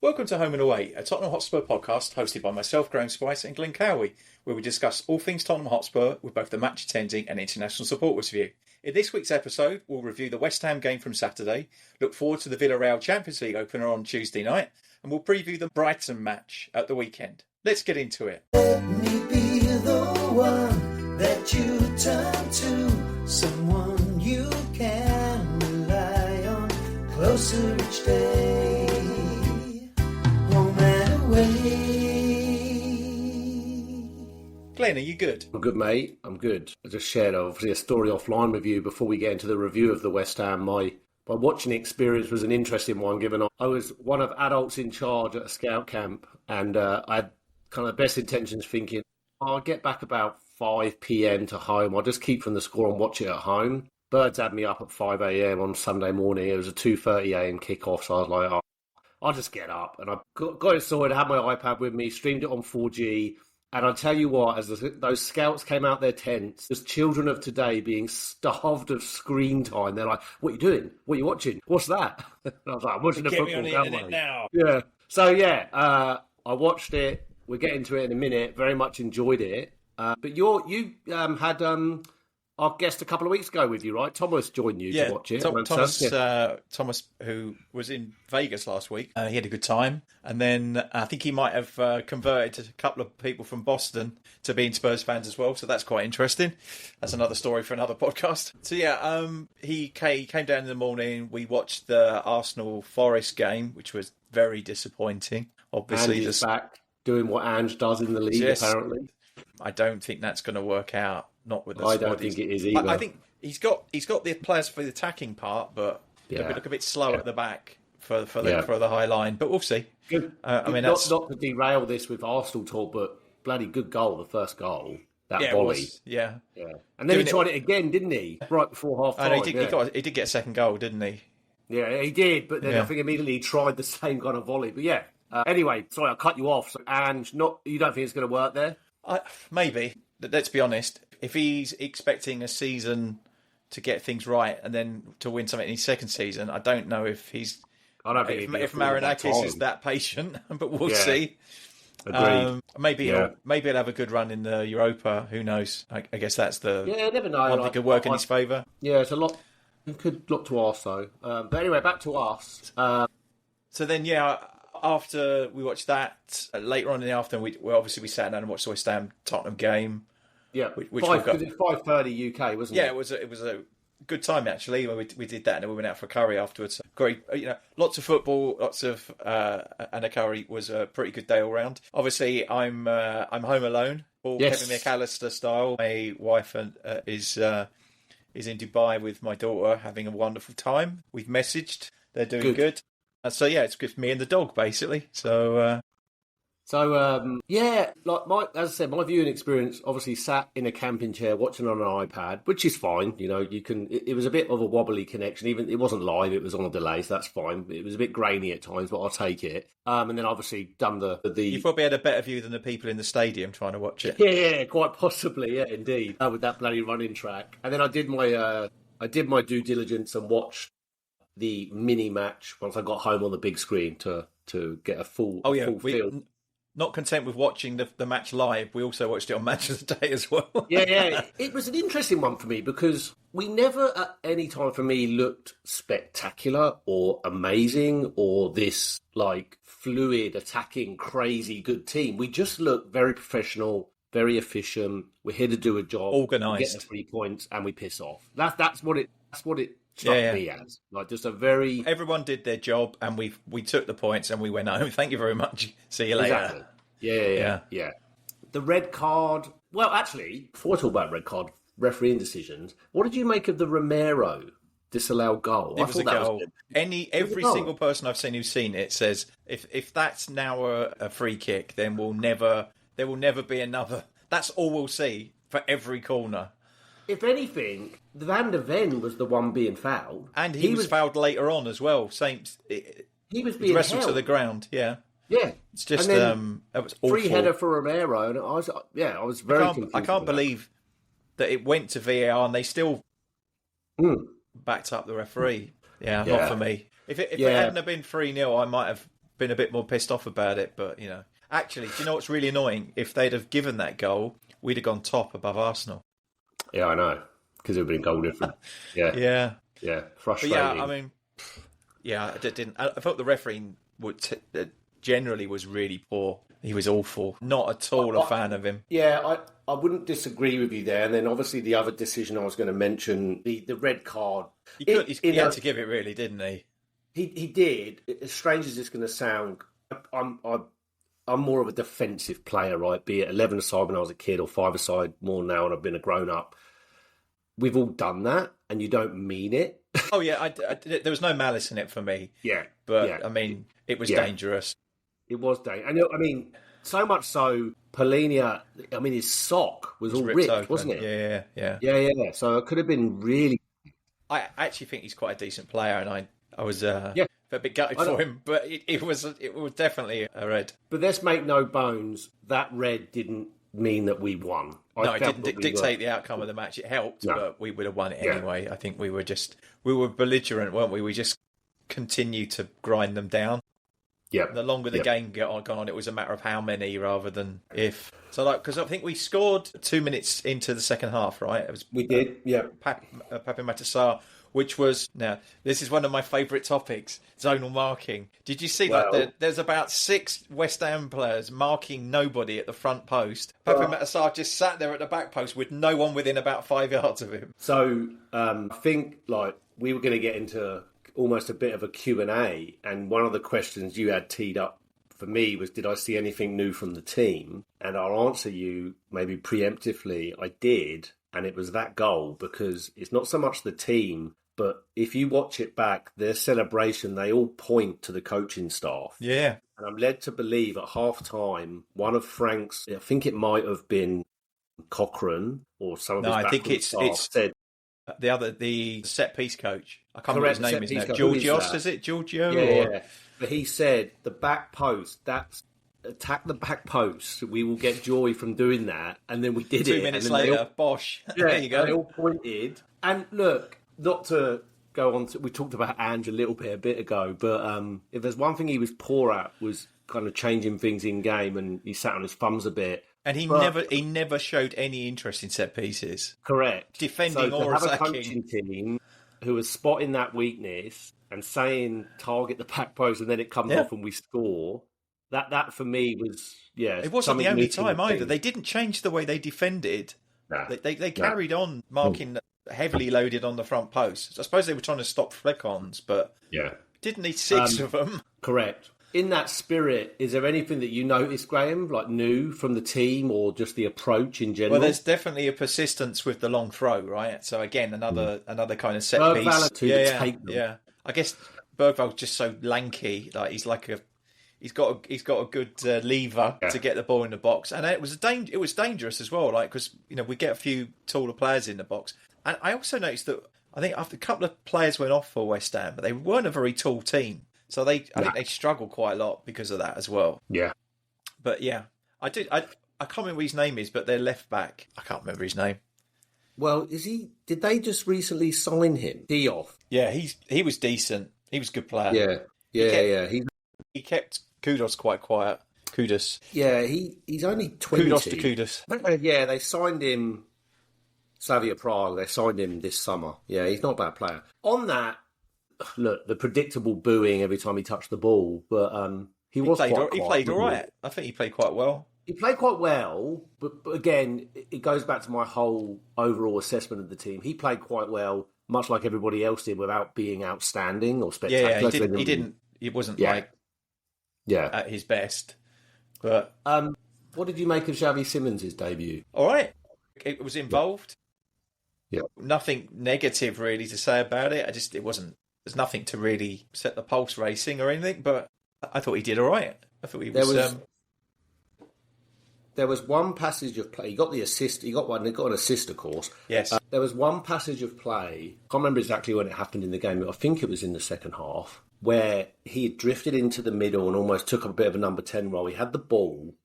Welcome to Home and Away, a Tottenham Hotspur podcast hosted by myself, Graham Spice, and Glen Cowie, where we discuss all things Tottenham Hotspur with both the match attending and international supporters view. In this week's episode, we'll review the West Ham game from Saturday, look forward to the Villarreal Champions League opener on Tuesday night, and we'll preview the Brighton match at the weekend. Let's get into it. Let me be the one that you turn to, someone you can rely on, closer each day, home and away. Glenn, are you good? I'm good, mate. I'm good. I just shared obviously a story offline with you before we get into the review of the West Ham. My watching experience was an interesting one, given I was one of adults in charge at a scout camp, and I had kind of the best intentions, thinking I'll get back about 5 p.m. to home. I'll just keep from the score and watch it at home. Birds had me up at 5 a.m. on Sunday morning. It was a 2:30 a.m. kickoff, so I was like, oh, I'll just get up. And I got it sorted, had my iPad with me, streamed it on 4G. And I'll tell you what, as those scouts came out their tents, there's children of today being starved of screen time. They're like, what are you doing? What are you watching? What's that? And I was like, I'm watching the football. Get me on the internet now. Yeah. So, yeah, I watched it. We'll get into it in a minute. Very much enjoyed it. But you had our guest a couple of weeks ago with you, right? Thomas joined you to watch it. Thomas, who was in Vegas last week, he had a good time. And then I think he might have converted a couple of people from Boston to being Spurs fans as well. So that's quite interesting. That's another story for another podcast. So yeah, he came down in the morning. We watched the Arsenal-Forest game, which was very disappointing. Obviously, Ange is back doing what Ange does in the league, apparently. I don't think that's going to work out. Not with the I squad. don't think it is either. I think he's got the players for the attacking part, but they look a bit slow at the back for the high line. But we'll see. Good. I mean, not to derail this with Arsenal talk, but bloody good goal, the first goal, that volley. Yeah. And then he tried it again, didn't he? Right before half time. He did get a second goal, didn't he? Yeah, he did. But then I think immediately he tried the same kind of volley. But yeah. Anyway, sorry, I cut you off. So, and you don't think it's going to work there? Maybe. Let's be honest. If he's expecting a season to get things right and then to win something in his second season, I don't know if he's. I don't think if Marinakis is that patient, but we'll see. Agreed. Maybe he'll have a good run in the Europa. Who knows? I guess that's the never know. One that could work in his favour. Yeah, it's a lot. It could look to us though. But anyway, back to us. So then, after we watched that, later on in the afternoon, we sat down and watched the West Ham Tottenham game. Yeah, which 5:30 UK, wasn't it? Yeah, it was a good time actually when we did that, and then we went out for a curry afterwards. Great, lots of football, and a curry was a pretty good day all round. Obviously, I'm home alone, all Kevin McAllister style. My wife is in Dubai with my daughter, having a wonderful time. We've messaged; they're doing good. So yeah, it's just me and the dog basically. So. Like as I said, my viewing experience obviously sat in a camping chair watching on an iPad, which is fine. You can. It was a bit of a wobbly connection. Even it wasn't live; it was on a delay, so that's fine. It was a bit grainy at times, but I'll take it. And then obviously done the. You probably had a better view than the people in the stadium trying to watch it. Yeah, quite possibly. Yeah, indeed. With that bloody running track, and then I did my due diligence and watched the mini match once I got home on the big screen to get a full feel. Not content with watching the match live, we also watched it on Match of the Day as well. Yeah. It was an interesting one for me because we never at any time for me looked spectacular or amazing or this like fluid, attacking, crazy good team. We just looked very professional, very efficient. We're here to do a job, organised, get the 3 points, and we piss off. That's what it struck me as. Like just a very... Everyone did their job and we took the points and we went home. Thank you very much. See you later. Exactly. Yeah. The red card... Well, actually, before I talk about red card refereeing decisions, what did you make of the Romero disallowed goal? It was a goal. Every single person I've seen who's seen it says if that's now a free kick, then there will never be another. That's all we'll see for every corner. If anything, Van der Ven was the one being fouled. And he was fouled later on as well. He was being wrestled held to the ground, yeah. Yeah. It's just, that was awful. Free header for Romero, and I was very confused. I can't believe that it went to VAR and they still backed up the referee. Yeah, not for me. If it hadn't have been 3-0, I might have been a bit more pissed off about it. But, actually, do you know what's really annoying? If they'd have given that goal, we'd have gone top above Arsenal. Yeah, I know, because it would have been goal different. Yeah. Yeah, frustrating. But yeah, I mean, I didn't. I thought the refereeing generally was really poor. He was awful. Not at all a fan of him. Yeah, I wouldn't disagree with you there. And then obviously the other decision I was going to mention, the red card. He had to give it, really, didn't he? He did. As strange as it's going to sound, I'm more of a defensive player, right? Be it 11-a-side when I was a kid or 5-a-side more now and I've been a grown-up. We've all done that, and you don't mean it. Oh, yeah, there was no malice in it for me. Yeah. But, yeah. I mean, it was dangerous. It was dangerous. And, I mean, so much so, Polinia, I mean, his sock was all ripped, open. Wasn't it? Yeah. So it could have been really... I actually think he's quite a decent player, and I was a bit gutted for him, but it was definitely a red. But let's make no bones, that red didn't mean that we won. It didn't dictate the outcome of the match. It helped, but we would have won it anyway. I think we were belligerent, weren't we? We just continued to grind them down. Yeah. The longer the game got on, it was a matter of how many rather than if. So, because I think we scored 2 minutes into the second half, right? We did, yeah. Pape Matar, which was, now, this is one of my favourite topics, zonal marking. Did you see that? There's about 6 West Ham players marking nobody at the front post. Pape Matar just sat there at the back post with no one within about 5 yards of him. So, I think, we were going to get into almost a bit of a Q&A, and one of the questions you had teed up for me was, did I see anything new from the team? And I'll answer you maybe preemptively, I did, and it was that goal, because it's not so much the team, but if you watch it back, their celebration, they all point to the coaching staff. Yeah. And I'm led to believe at half-time, one of Frank's, I think it might have been Cochrane, or some of his backroom staff said, the set piece coach. I can't remember his name. Is now Georgios? Is it Giorgio? Yeah. But he said the back post. Attack the back post. We will get joy from doing that. And then we did 2 minutes later, bosh. There you go. They all pointed. And look, not to go on. We talked about Ange a bit ago. But if there's one thing he was poor at, was kind of changing things in game, and he sat on his thumbs a bit. And he never showed any interest in set pieces. Correct. Defending or attacking. A coaching team who was spotting that weakness and saying target the back post, and then it comes off and we score. That for me was It wasn't the only time either. They didn't change the way they defended. Nah. They carried on marking heavily loaded on the front post. I suppose they were trying to stop flick-ons, but didn't need 6 of them. Correct. In that spirit, is there anything that you noticed, Graham, new from the team or just the approach in general? Well, there's definitely a persistence with the long throw, right? So again, another kind of set piece. Yeah. I guess Bergvall's just so lanky. He's got a good lever to get the ball in the box, and it was dangerous as well. Because we get a few taller players in the box, and I also noticed that I think after a couple of players went off for West Ham, but they weren't a very tall team. So I think they struggle quite a lot because of that as well. Yeah. But yeah, I can't remember what his name is, but their left back, I can't remember his name. Well, did they just recently sign him? Diop. Yeah, he was decent. He was a good player. Yeah. He kept Kudos quite quiet. Kudos. Yeah, he's only 20. Kudos to Kudos. Yeah, they signed him, Slavia Prague, they signed him this summer. Yeah, he's not a bad player. On that, look, the predictable booing every time he touched the ball, but he played all right. I think he played quite well. He played quite well, but again, it goes back to my whole overall assessment of the team. He played quite well, much like everybody else did, without being outstanding or spectacular. Yeah, he wasn't at his best. But what did you make of Xavi Simons' debut? All right, it was involved. Yeah, nothing negative really to say about it. There's nothing to really set the pulse racing or anything, but I thought he did all right. I thought he was. There was one passage of play. He got the assist. He got an assist, of course. Yes. There was one passage of play. I can't remember exactly when it happened in the game, but I think it was in the second half, where he had drifted into the middle and almost took a bit of a number 10 role. He had the ball,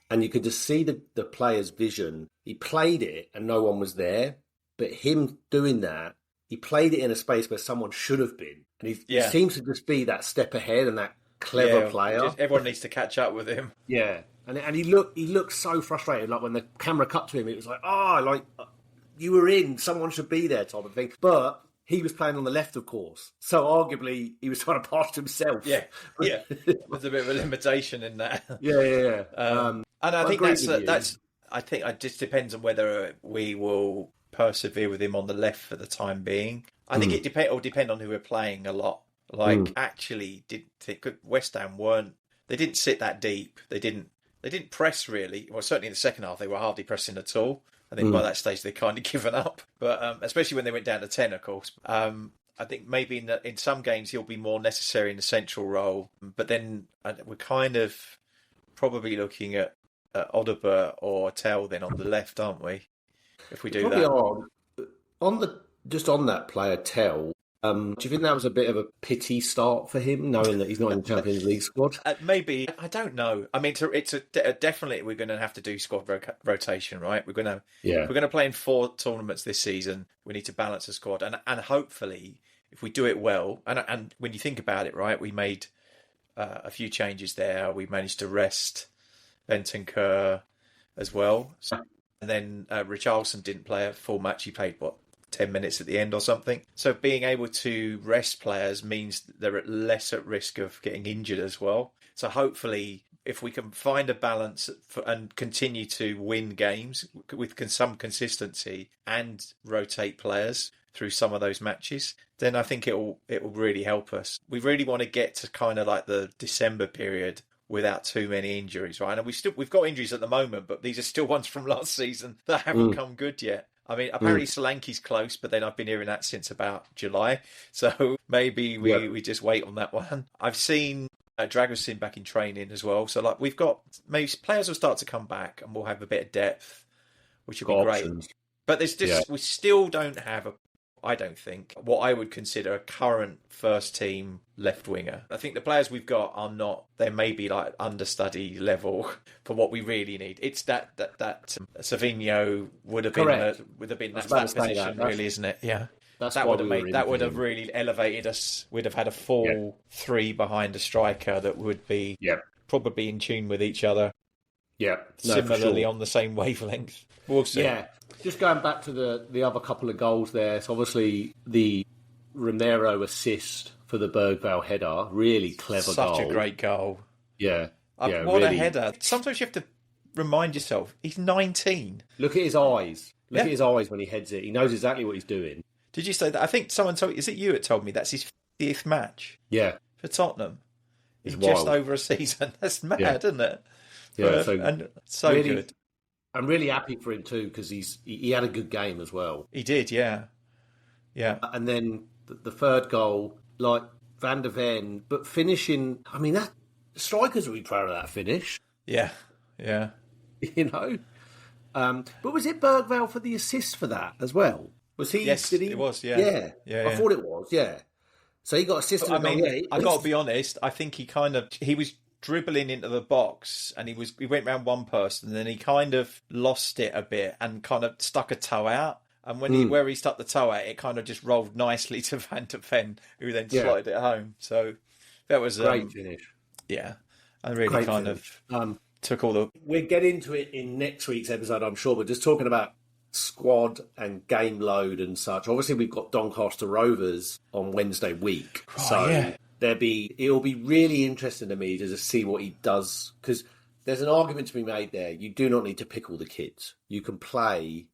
and you could just see the player's vision. He played it, and no one was there. But him doing that, he played it in a space where someone should have been. And he seems to just be that step ahead and that clever player. Everyone needs to catch up with him. Yeah, and he looked so frustrated. Like when the camera cut to him, it was like, you were in. Someone should be there, type of thing. But he was playing on the left, of course. So arguably, he was trying to pass himself. Yeah. There's a bit of a limitation in that. Yeah. And I think that's. I think it just depends on whether we will persevere with him on the left for the time being. I think it'll depend on who we're playing a lot. Actually, West Ham they didn't sit that deep. They didn't press really. Well, certainly in the second half, they were hardly pressing at all. I think by that stage they'd kind of given up. But especially when they went down to 10, of course. I think maybe in some games he'll be more necessary in the central role. But then we're kind of probably looking at Odegaard or Tell then on the left, aren't we? If we do that. On that player, Tell, do you think that was a bit of a pity start for him, knowing that he's not in the Champions League squad? Maybe. I don't know. I mean, definitely we're going to have to do squad rotation, right? We're going to play in 4 tournaments this season. We need to balance the squad, and hopefully, if we do it well, and when you think about it, right, we made a few changes there. We managed to rest Bentancur as well, and then Richarlison didn't play a full match. He played 10 minutes at the end or something. So being able to rest players means they're less at risk of getting injured as well. So hopefully, if we can find a balance and continue to win games with some consistency and rotate players through some of those matches, then I think it will really help us. We really want to get to kind of like the December period without too many injuries, right? And we've got injuries at the moment, but these are still ones from last season that haven't come good yet. I mean, apparently Solanke's close, but then I've been hearing that since about July. So maybe we just wait on that one. I've seen Dragosin back in training as well. So we've got, maybe players will start to come back and we'll have a bit of depth, which will be great. Options. But we still don't have I don't think, what I would consider a current first team left winger. I think the players we've got are not, they may be like understudy level for what we really need. It's that Savinho would have been that position, really, isn't it? Yeah. That would have really elevated us. We'd have had a full 3 behind a striker that would be probably in tune with each other. Yeah. Similarly on the same wavelength. We'll see. Yeah. Just going back to the other couple of goals there, so obviously the Romero assist for the Bergvall header, really clever goal. Such a great goal. Yeah. What really, a header. Sometimes you have to remind yourself, he's 19. Look at his eyes. Look at his eyes when he heads it. He knows exactly what he's doing. Did you say that? I think someone told me, is it you that told me that's his 50th match? Yeah. For Tottenham. It's just over a season. That's mad, isn't it? Yeah, so really, good. I'm really happy for him too because he had a good game as well. He did, yeah. And then the third goal, like Van der Ven, but finishing. I mean, that strikers will be proud of that finish. Yeah. You know, but was it Bergvall for the assist for that as well? Was he? Yes, did he? It was. Yeah. I thought it was. Yeah. So he got assisted. I mean, I got to be honest. I think he was dribbling into the box and he went round one person and then he kind of lost it a bit and kind of stuck a toe out, and where he stuck the toe out, it kind of just rolled nicely to Van der Ven, who then slotted it home. So that was great finish. Yeah, I really great kind finish. Of took all the. We'll get into it in next week's episode, I'm sure, but just talking about squad and game load and such. Obviously, we've got Doncaster Rovers on Wednesday week, it'll be really interesting to me to just see what he does, because there's an argument to be made there. You do not need to pick all the kids. You can play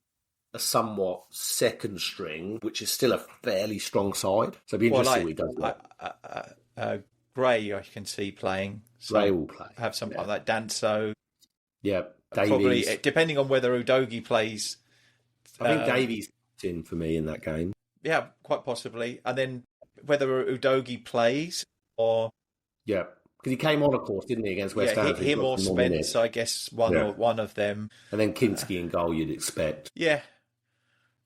a somewhat second string, which is still a fairly strong side. So it'll be interesting what he does that. Gray, I can see playing. Gray will play. Have something like Danso. Yeah, Davies. Probably, depending on whether Udogie plays. I think Davies in for me in that game. Yeah, quite possibly. And then whether Udogie plays or... Yeah, because he came on, of course, didn't he, against West Ham? Him or Spence, I guess one of them. And then Kinski in goal, you'd expect. Yeah.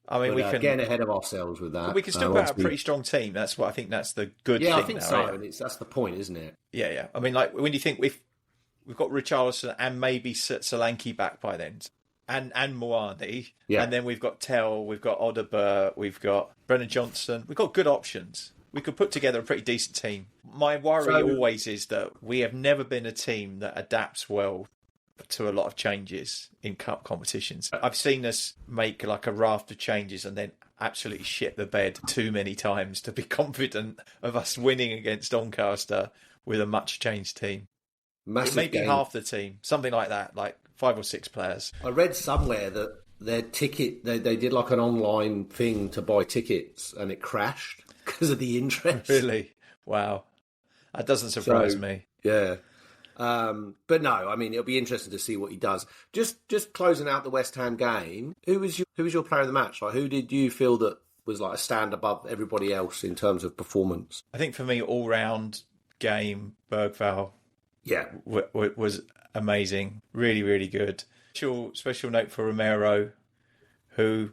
I mean, we can... Getting ahead of ourselves with that. We can still have a pretty strong team. That's what I think that's the good thing. Yeah, I think now, so. right? And that's the point, isn't it? Yeah. I mean, like, when you think we've got Richarlison and maybe Solanke back by then, and Moani, and then we've got Tell, we've got Odegaard, we've got Brennan Johnson. We've got good options. we could put together a pretty decent team. My worry always is that we have never been a team that adapts well to a lot of changes in cup competitions. I've seen us make like a raft of changes and then absolutely shit the bed too many times to be confident of us winning against Doncaster with a much changed team. Massive It may be game. half the team, something like that, like 5 or 6 players. I read somewhere that their ticket, they did like an online thing to buy tickets and it crashed because of the interest. Really? Wow. That doesn't surprise me. Yeah. But no, I mean, it'll be interesting to see what he does. Just closing out the West Ham game, who was your player of the match? Like, who did you feel that was like a stand above everybody else in terms of performance? I think for me, all round game, Bergvall was amazing. Really, really good. Special note for Romero, who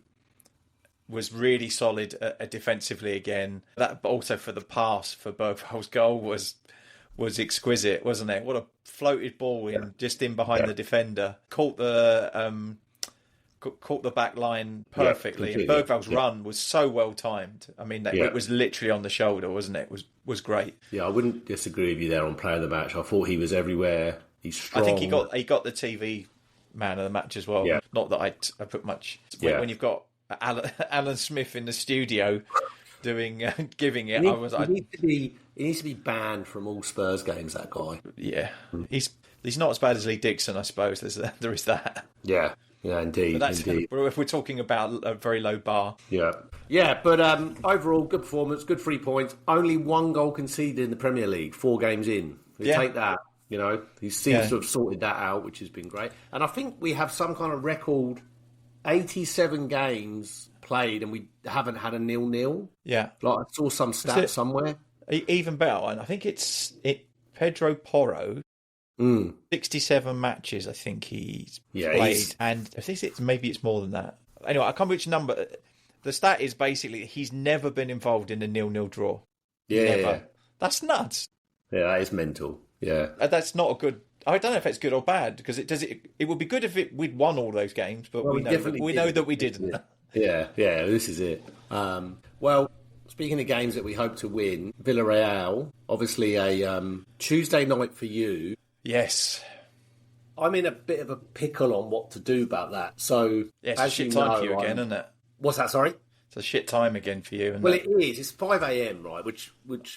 was really solid defensively again. That, but also for the pass for Bergvall's goal was exquisite, wasn't it? What a floated ball just in behind the defender. Caught the back line perfectly. And Bergvall's run was so well timed. I mean, it was literally on the shoulder, wasn't it? It was great. Yeah, I wouldn't disagree with you there on player of the match. I thought he was everywhere. He's strong. I think he got the TV man of the match as well. Yeah. Not that I put much. When you've got Alan Smith in the studio giving it, he needs to be banned from all Spurs games. That guy. Yeah, he's not as bad as Lee Dixon, I suppose. There is that. Yeah, indeed. But indeed. If we're talking about a very low bar. Yeah. But overall, good performance, good 3 points. Only 1 goal conceded in the Premier League, 4 games in. Take that. You know, he seems to have sorted that out, which has been great. And I think we have some kind of record, 87 games played, and we haven't had a 0-0. Yeah. Like, I saw some stat somewhere. Even better, and I think it's Pedro Porro. 67 matches, I think he's played, and I think maybe it's more than that. Anyway, I can't remember which number. The stat is basically he's never been involved in a 0-0 draw. Never. Yeah. That's nuts. Yeah, that is mental. Yeah, that's not a good. I don't know if it's good or bad because it would be good if we'd won all those games, but we know that we didn't. Yeah, this is it. Well, speaking of games that we hope to win, Villarreal, obviously a Tuesday night for you. Yes. I'm in a bit of a pickle on what to do about that. So, it's a shit time for you again, isn't it? What's that, sorry? It's a shit time again for you. Well, it is. It's 5 a.m, right? Which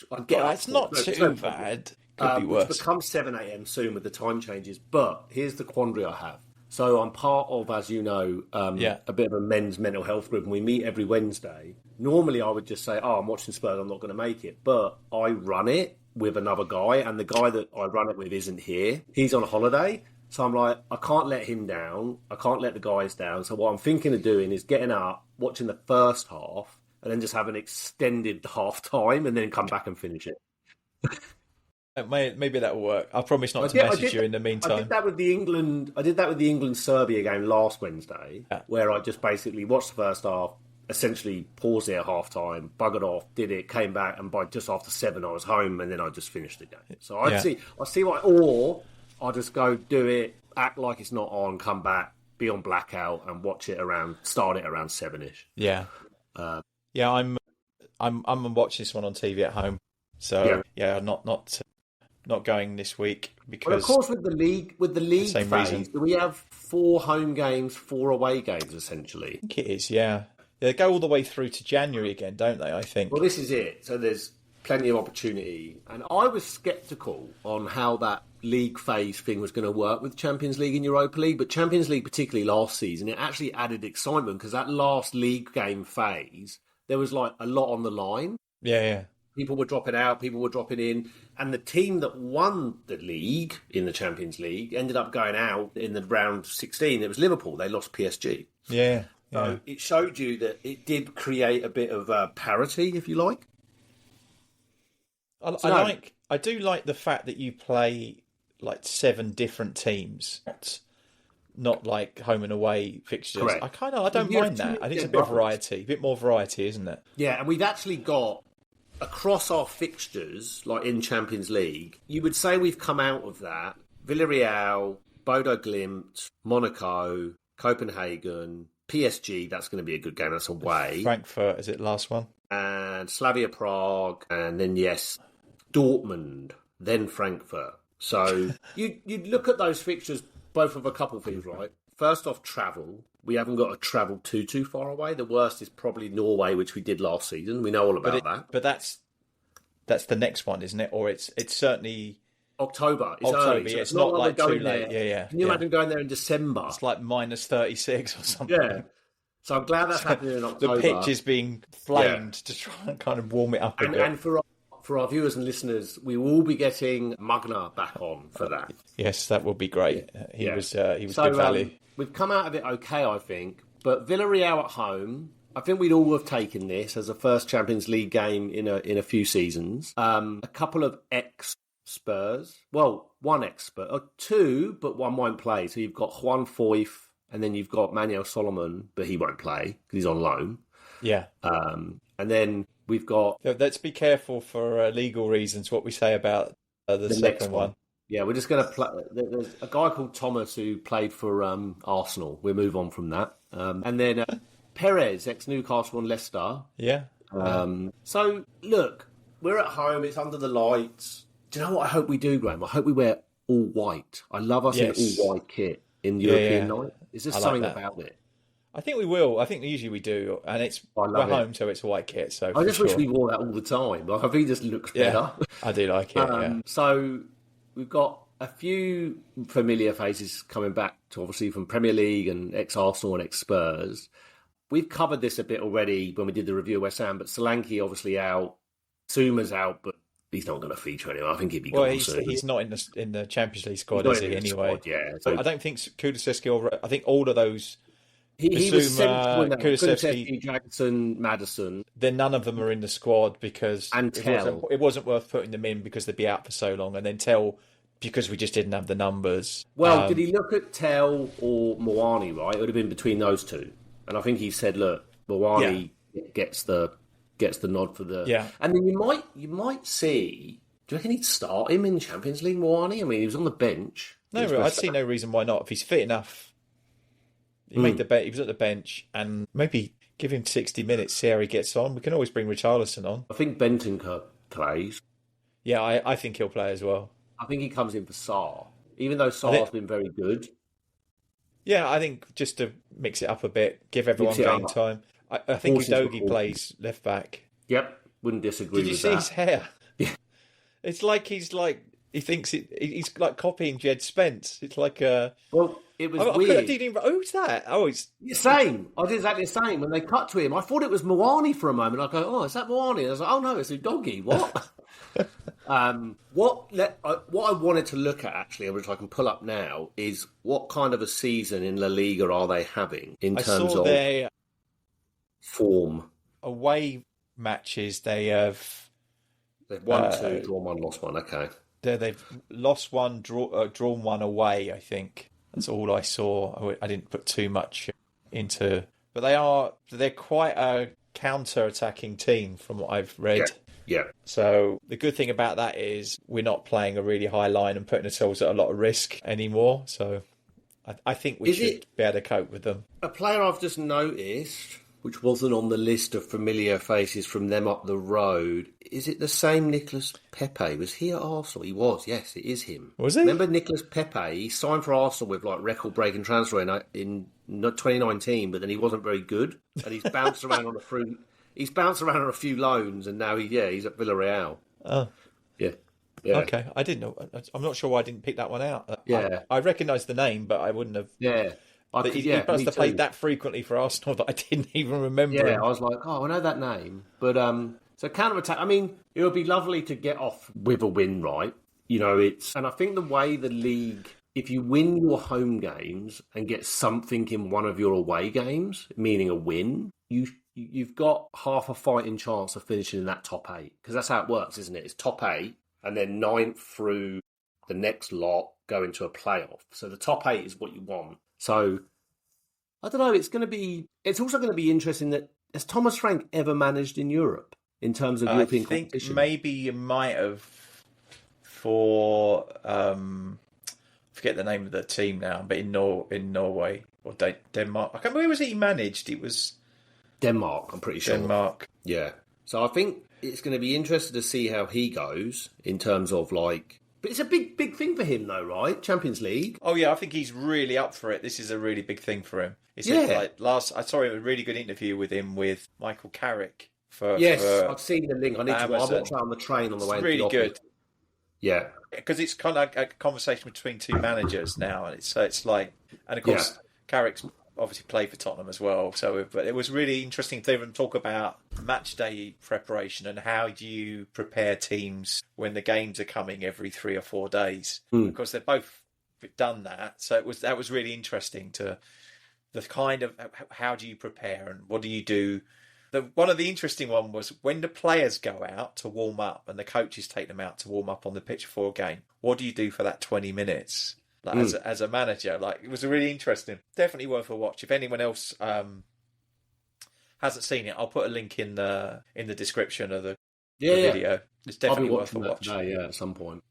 I get. Well, it's not too bad. Could be worse. Which becomes 7 a.m. soon with the time changes. But here's the quandary I have. So I'm part of, as you know, a bit of a men's mental health group, and we meet every Wednesday. Normally, I would just say, I'm watching Spurs, I'm not going to make it. But I run it with another guy, and the guy that I run it with isn't here. He's on holiday. So I'm like, I can't let him down. I can't let the guys down. So what I'm thinking of doing is getting up, watching the first half, and then just have an extended half time, and then come back and finish it. Maybe that will work. I promise not to message you in the meantime. I did that with the England Serbia game last Wednesday, where I just basically watched the first half, essentially paused it at half time, buggered off, did it, came back, and by just after 7 I was home, and then I just finished the game. So I see what, or I'll just go do it, act like it's not on, come back, be on blackout, and watch it start it around 7ish. Yeah, I'm watching this one on TV at home. So not going this week because. Well, of course, with the league same phase, reason. do we have 4 home games, 4 away games essentially? I think it is. Yeah, they go all the way through to January again, don't they? I think. Well, this is it. So there's plenty of opportunity, and I was sceptical on how that league phase thing was going to work with Champions League and Europa League, but Champions League, particularly last season, it actually added excitement because that last league game phase, there was like a lot on the line. Yeah. People were dropping out, people were dropping in, and the team that won the league in the Champions League ended up going out in the round 16. It was Liverpool. They lost PSG. Yeah. So it showed you that it did create a bit of parity, if you like. I do like the fact that you play like 7 different teams, not like home and away fixtures. Correct. I don't mind that. I think it's a bit of variety, a bit more variety, isn't it? Yeah, and we've actually got, across our fixtures, like in Champions League, you would say we've come out of that. Villarreal, Bodo Glimt, Monaco, Copenhagen, PSG, that's going to be a good game. That's away. Frankfurt, is it last one? And Slavia Prague, and then, yes, Dortmund, then Frankfurt. So you'd look at those fixtures, both of a couple of things, right? First off, travel. We haven't got to travel too far away. The worst is probably Norway, which we did last season. We know all about that. But that's the next one, isn't it? Or it's certainly October. It's October. early, so it's not like too late. There. Yeah. Can you imagine going there in December? It's like minus 36 or something. Yeah. So I'm glad that's happening in October. The pitch is being flamed to try and kind of warm it up a bit. And for our viewers and listeners, we will be getting Mugner back on for that. Yes, that would be great. He was good value. We've come out of it okay, I think. But Villarreal at home, I think we'd all have taken this as a first Champions League game in a few seasons. A couple of ex-Spurs. Well, one ex-Spurs. Or two, but one won't play. So you've got Juan Foyth, and then you've got Manuel Solomon, but he won't play because he's on loan. Yeah. And then we've got... Let's be careful for legal reasons what we say about the second one. Yeah, we're just going to play. There's a guy called Thomas who played for Arsenal. We'll move on from that. And then Perez, ex-Newcastle and Leicester. Yeah. So, look, we're at home. It's under the lights. Do you know what I hope we do, Graham? I hope we wear all white. I love us in all white kit in European night. Is there something about it? I think we will. I think usually we do. And we're home, so it's a white kit. So I just wish we wore that all the time. Like, I think it just looks better. I do like it, So... We've got a few familiar faces coming back to obviously from Premier League and ex-Arsenal and ex-Spurs. We've covered this a bit already when we did the review of West Ham, but Solanke obviously out, Suma's out, but he's not going to feature anyway. I think he'd be gone soon. He's not in the Champions League squad, is he? Anyway, squad, So I don't think Kulusevski or I think all of those. He was Kulusevski, Jackson, Maddison. Then none of them are in the squad because it wasn't worth putting them in because they'd be out for so long, and then because we just didn't have the numbers. Well, did he look at Tell or Moani? Right, it would have been between those two, and I think he said, "Look, Moani gets the nod for the." Yeah, and then you might see. Do you reckon he'd start him in Champions League, Moani? I mean, he was on the bench. No, I'd see no reason why not if he's fit enough. He made the bet. He was at the bench, and maybe give him 60 minutes. See how he gets on. We can always bring Richarlison on. I think Bentancur plays. Yeah, I think he'll play as well. I think he comes in for Sarr, even though Sarr's been very good. Yeah, I think just to mix it up a bit, give everyone game time. I think Udogie plays left back. Yep, wouldn't disagree with that. Did you see his hair? Yeah. It's like he thinks he's like copying Jed Spence. It's like Well, it was weird. Who's that? Oh, it's same. I did exactly the same. When they cut to him, I thought it was Moani for a moment. I go, "Oh, is that Moani?" And I was like, "Oh no, it's Udogie." What? What I wanted to look at actually, which I can pull up now, is what kind of a season in La Liga are they having in terms of their form? Away matches, they've won 2, drawn 1, lost 1. Okay, they've lost 1, drawn 1 away. I think that's all I saw. I didn't put too much into, but they're quite a counter-attacking team from what I've read. Yeah. So the good thing about that is we're not playing a really high line and putting ourselves at a lot of risk anymore. So I think we should be able to cope with them. A player I've just noticed, which wasn't on the list of familiar faces from them up the road, is it the same Nicolas Pepe? Was he at Arsenal? He was, yes, it is him. Was he? Remember Nicolas Pepe? He signed for Arsenal with like record-breaking transfer in 2019, but then he wasn't very good, and he's bounced around on a fruit. He's bounced around on a few loans, and now he's at Villarreal. Oh. Yeah. Okay, I didn't know. I'm not sure why I didn't pick that one out. Yeah. I recognised the name, but I wouldn't have. Yeah. He must have played that frequently for Arsenal that I didn't even remember. Yeah, him. I was like, oh, I know that name. But, so counter-attack, I mean, it would be lovely to get off with a win, right? You know, and I think the way the league, if you win your home games and get something in one of your away games, meaning a win, you've got half a fighting chance of finishing in that top 8. Because that's how it works, isn't it? It's top 8, and then 9th through the next lot go into a playoff. So the top 8 is what you want. So, I don't know, it's also going to be interesting that, has Thomas Frank ever managed in Europe in terms of European competition? I think maybe you might have for, forget the name of the team now, but in Norway, or Denmark. I can't remember who was he managed. It was Denmark, I'm pretty sure. Denmark. Yeah. So I think it's going to be interesting to see how he goes in terms of like. But it's a big thing for him, though, right? Champions League. Oh yeah, I think he's really up for it. This is a really big thing for him. Yeah. I saw a really good interview with him with Michael Carrick. I've seen the link. I watched that on the train on the way. It's really good. Yeah, because it's kind of like a conversation between two managers now, and it's like, and of course, Carrick's obviously played for Tottenham as well. So, but it was really interesting to even talk about match day preparation and how do you prepare teams when the games are coming every 3 or 4 days. Because they've both done that, so that was really interesting to the kind of how do you prepare and what do you do. One of the interesting one was when the players go out to warm up and the coaches take them out to warm up on the pitch for a game. What do you do for that 20 minutes? Like as a manager, like it was really interesting. Definitely worth a watch. If anyone else hasn't seen it, I'll put a link in the description of the video. It's definitely worth a watch. Today, at some point.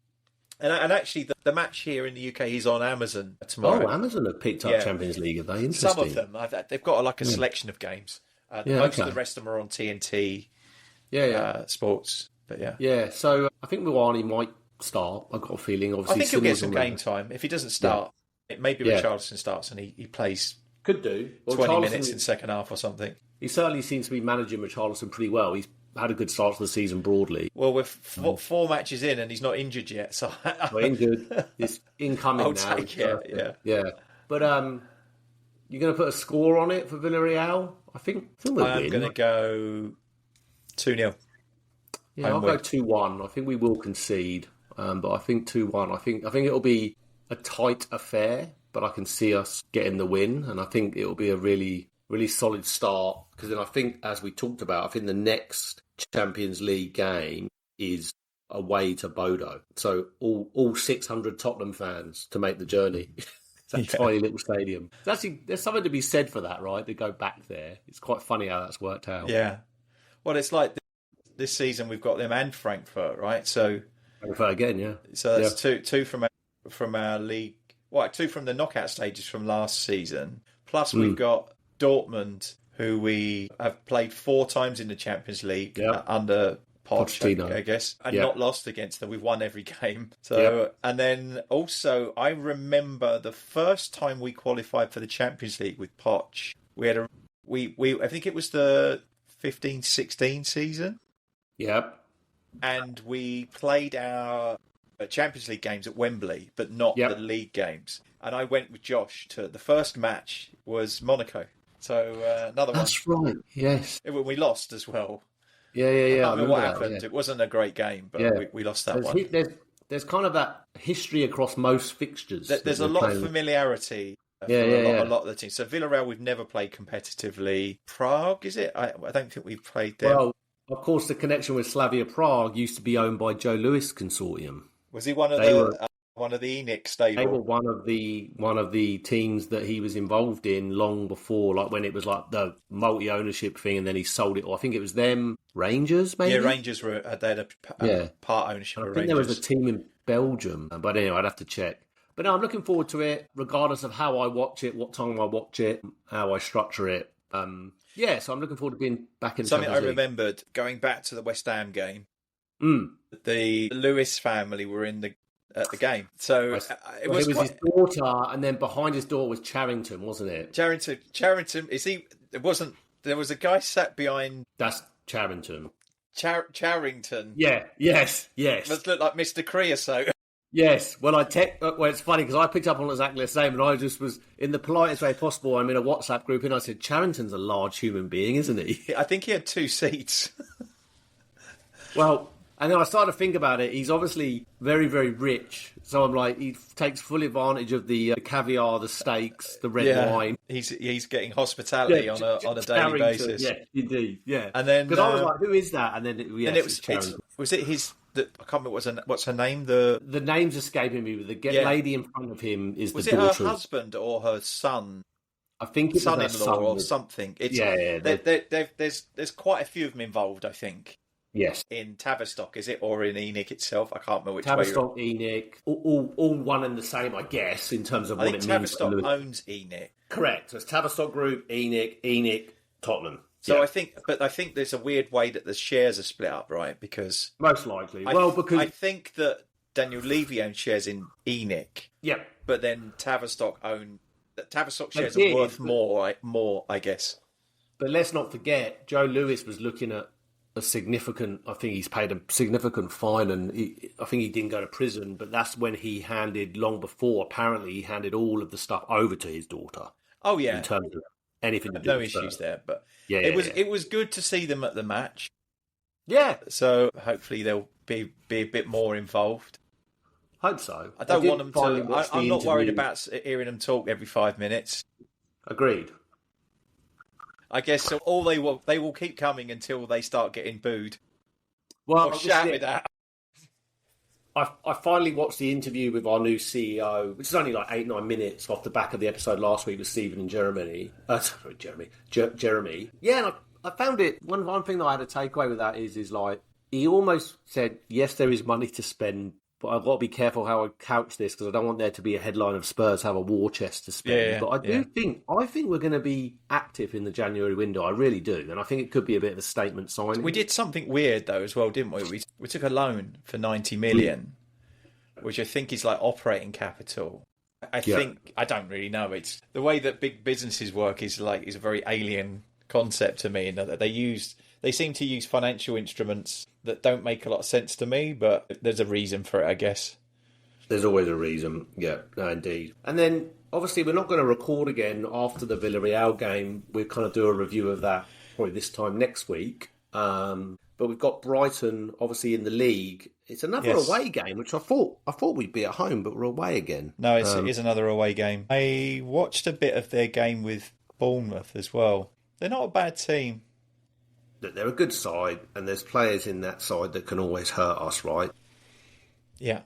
And actually, the match here in the UK is on Amazon tomorrow. Oh, Amazon have picked up Champions League, have they? Interesting. Some of them. They've got a selection of games. Most of the rest of them are on TNT Sports. But yeah. So I think Muani might start. I've got a feeling. Obviously, I think he'll get some game time. If he doesn't start, maybe Richarlison starts and he plays. Could do 20 minutes in second half or something. He certainly seems to be managing Richarlison pretty well. He's had a good start to the season broadly. Well, we're 4 matches in and he's not injured yet. So injured. It's incoming now. Take it. Yeah. But you're going to put a score on it for Villarreal? I think we'll win. I'm going to go 2-0. Yeah, I'll go 2-1. I think we will concede, but I think 2-1. I think it'll be a tight affair, but I can see us getting the win, and I think it'll be a really, really solid start. Because then I think, as we talked about, I think the next Champions League game is away to Bodo. So all 600 Tottenham fans to make the journey. It's that tiny little stadium. There's something to be said for that, right? To go back there. It's quite funny how that's worked out. Yeah. Well, it's like this season we've got them and Frankfurt, right? So Frankfurt again, yeah. So that's two from our league. Well, 2 from the knockout stages from last season. Plus we've got Dortmund, who we have played 4 times in the Champions League under Pochettino, I guess, and not lost against them. We've won every game. So, and then also, I remember the first time we qualified for the Champions League with Poch. We had I think it was the 15-16 season. Yep. And we played our Champions League games at Wembley, but not the league games. And I went with Josh to the first match was Monaco. So another one. That's right. Yes. We lost as well. Yeah. I don't know what happened. It wasn't a great game, but we lost that one. There's kind of that history across most fixtures. There's a lot of familiarity for a lot of the teams. So Villarreal, we've never played competitively. Prague, is it? I don't think we've played there. Well, of course, the connection with Slavia Prague used to be owned by Joe Lewis Consortium. Was he one of the ENIC stable? They were one of the teams that he was involved in long before, like when it was like the multi-ownership thing, and then he sold it. Or I think it was them, Rangers, maybe. Yeah, Rangers they had a part ownership. I think there was a team in Belgium, but anyway, I'd have to check. But no, I'm looking forward to it, regardless of how I watch it, what time I watch it, how I structure it. So I'm looking forward to being back in the Something I Champions League. remembered going back to the West Ham game. The Lewis family were in the game. So it was his daughter, and then behind his daughter was Charrington, wasn't it? Charrington, is he? It wasn't. There was a guy sat behind. That's Charrington. Charrington. Yeah. Yes. Must look like Mr. Creosote. Yes. Well, it's funny because I picked up on exactly the same, and I just was in the politest way possible. I'm in a WhatsApp group, and I said, "Charrington's a large human being, isn't he?" I think he had 2 seats. Well. And then I started to think about it. He's obviously very, very rich. So I'm like, he takes full advantage of the caviar, the steaks, the red wine. He's getting hospitality on a daily basis. Yeah, indeed. Yeah. And then because I was like, who is that? And then was it his? I can't remember what's her name. The name's escaping me. But the lady in front of him is the daughter. Was it her husband or her son? I think it was son-in-law or something. There's quite a few of them involved, I think. Yes. in Tavistock, is it, or in ENIC itself? I can't remember which way. Tavistock, ENIC, all one and the same, I guess, in terms of I what think it means. Tavistock owns ENIC. Correct. So it's Tavistock Group, ENIC, Tottenham. So I think there's a weird way that the shares are split up, right? Because most likely, because I think that Daniel Levy owns shares in ENIC. Yeah, but then Tavistock shares are worth more, I guess. But let's not forget, Joe Lewis was looking at a significant. I think he's paid a significant fine, and I think he didn't go to prison. But that's when he handed, long before, apparently he handed all of the stuff over to his daughter. Oh yeah, in terms of anything to do no with issues Spurs. there. But it was good to see them at the match. Yeah, so hopefully they'll be a bit more involved. Hope so. I don't want them to. I'm not worried about hearing them talk every 5 minutes. Agreed. I guess so all they will keep coming until they start getting booed. Well, or shouted at. I finally watched the interview with our new CEO, which is only like 8-9 minutes off the back of the episode last week with Stephen and Jeremy. Jeremy. Yeah, and I found it. One thing that I had a takeaway with that is like he almost said, yes, there is money to spend, but I've got to be careful how I couch this because I don't want there to be a headline of Spurs have a war chest to spend. Yeah, but I think we're going to be active in the January window. I really do. And I think it could be a bit of a statement signing. We did something weird though as well, didn't we? We took a loan for 90 million, which I think is like operating capital. I think, I don't really know. It's the way that big businesses work is a very alien concept to me, in that they seem to use financial instruments that don't make a lot of sense to me, but there's a reason for it, I guess. There's always a reason, yeah, no, indeed. And then, obviously, we're not going to record again after the Villarreal game. We'll kind of do a review of that probably this time next week. But we've got Brighton, obviously, in the league. It's another away game, which I thought we'd be at home, but we're away again. No, it is another away game. I watched a bit of their game with Bournemouth as well. They're not a bad team. They're a good side, and there's players in that side that can always hurt us, right? Yeah.